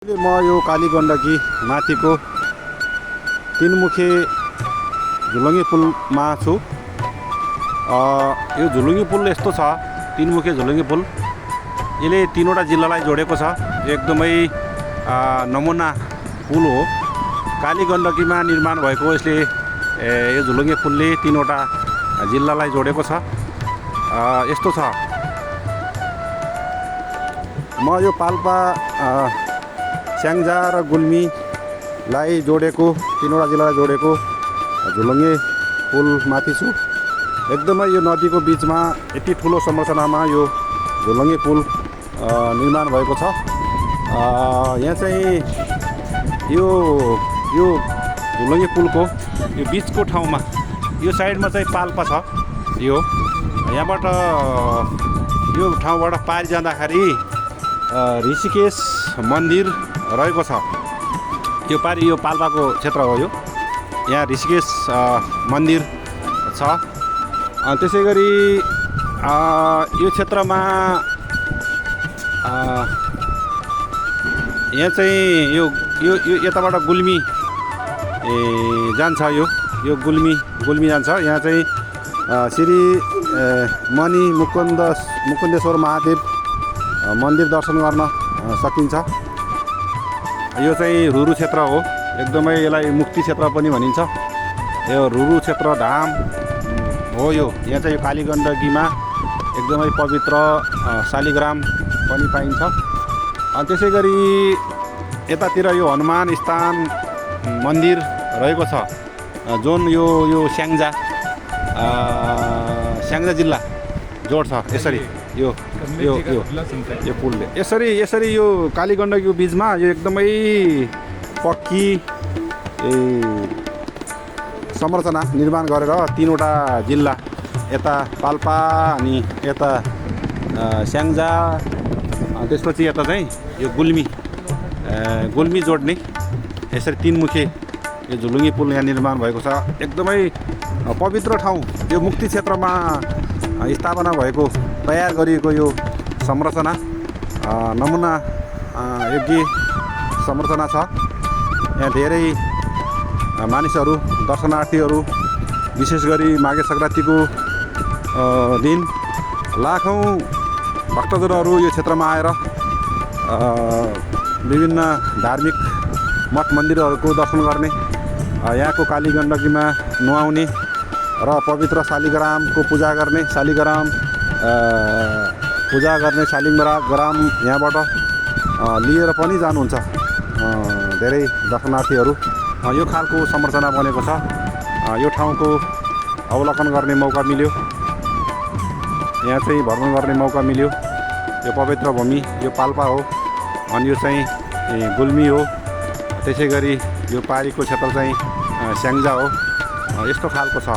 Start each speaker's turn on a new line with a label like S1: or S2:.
S1: म यो काली गण्डकी माथिको तीनमुखे झुलुङ्गे पुलमा छु। यो झुलुङ्गे पुल यस्तो छ, तीनमुखे झुलुङ्गे पुल यसले तीनवटा जिल्लालाई जोडेको छ। एकदमै नमुना पुल हो। काली गण्डकीमा निर्माण भएको यसले यो झुलुङ्गे पुलले तीनवटा जिल्लालाई जोडेको छ। यस्तो छ, म यो पाल्पा स्याङ्जा र गुल्मीलाई जोडेको, तीनवटा जिल्लालाई जोडेको झुलुङ्गे पुल माथि छु। एकदमै यो नदीको बिचमा यति ठुलो संरचनामा यो झुलुङ्गे पुल निर्माण भएको छ। यहाँ चाहिँ यो झुलुङ्गे पुलको यो बिचको ठाउँमा यो साइडमा चाहिँ पाल्पा छ। यो यहाँबाट यो ठाउँबाट पारि जाँदाखेरि ऋषिकेश मन्दिर रहेको छ। यो पारि यो पाल्पाको क्षेत्र हो। यो यहाँ ऋषिकेश मन्दिर छ। त्यसै गरी यो क्षेत्रमा यहाँ चाहिँ यो यताबाट गुल्मी जान्छ। यो गुल्मी जान्छ। यहाँ चाहिँ श्री मणि मुकुन्देश्वर महादेव मन्दिर दर्शन गर्न सकिन्छ। यो चाहिँ रुरु क्षेत्र हो। एकदमै यसलाई मुक्ति क्षेत्र पनि भनिन्छ। यो रुरु क्षेत्र धाम हो। यहाँ चाहिँ यो काली गण्डकीमा एकदमै पवित्र शालिग्राम पनि पाइन्छ। त्यसै गरी यतातिर यो हनुमान स्थान मन्दिर रहेको छ, जुन यो स्याङ्जा जिल्ला जोड्छ। यसरी यो पुलले यसरी यो काली गण्डकीको बिचमा यो एकदमै पक्की संरचना निर्माण गरेर तीनवटा जिल्ला, यता पाल्पा अनि यता स्याङ्जा, त्यसपछि यता चाहिँ यो गुल्मी जोड्ने यसरी तीनमुखे यो झुलुङ्गे पुल यहाँ निर्माण भएको छ। एकदमै पवित्र ठाउँ। यो मुक्ति क्षेत्रमा स्थापना भएको, तयार गरिएको यो संरचना नमुना योग्य संरचना छ। यहाँ धेरै मानिसहरू, दर्शनार्थीहरू, विशेष गरी माघे सङ्क्रान्तिको दिन लाखौँ भक्तजनहरू यो क्षेत्रमा आएर विभिन्न धार्मिक मठ मन्दिरहरूको दर्शन गर्ने, यहाँको काली गण्डकीमा नुहाउने र पवित्र शालिग्रामको पूजा गर्ने, शालिग्राम यहाँबाट लिएर पनि जानुहुन्छ धेरै दर्शनार्थीहरू। यो खालको संरचना बनेको छ। यो ठाउँको अवलोकन गर्ने मौका मिल्यो, यहाँ चाहिँ भ्रमण गर्ने मौका मिल्यो। यो पवित्र भूमि यो पाल्पा हो, अनि यो चाहिँ गुल्मी हो। त्यसै गरी यो पारिको क्षेत्र चाहिँ स्याङ्जा हो। यस्तो खालको छ।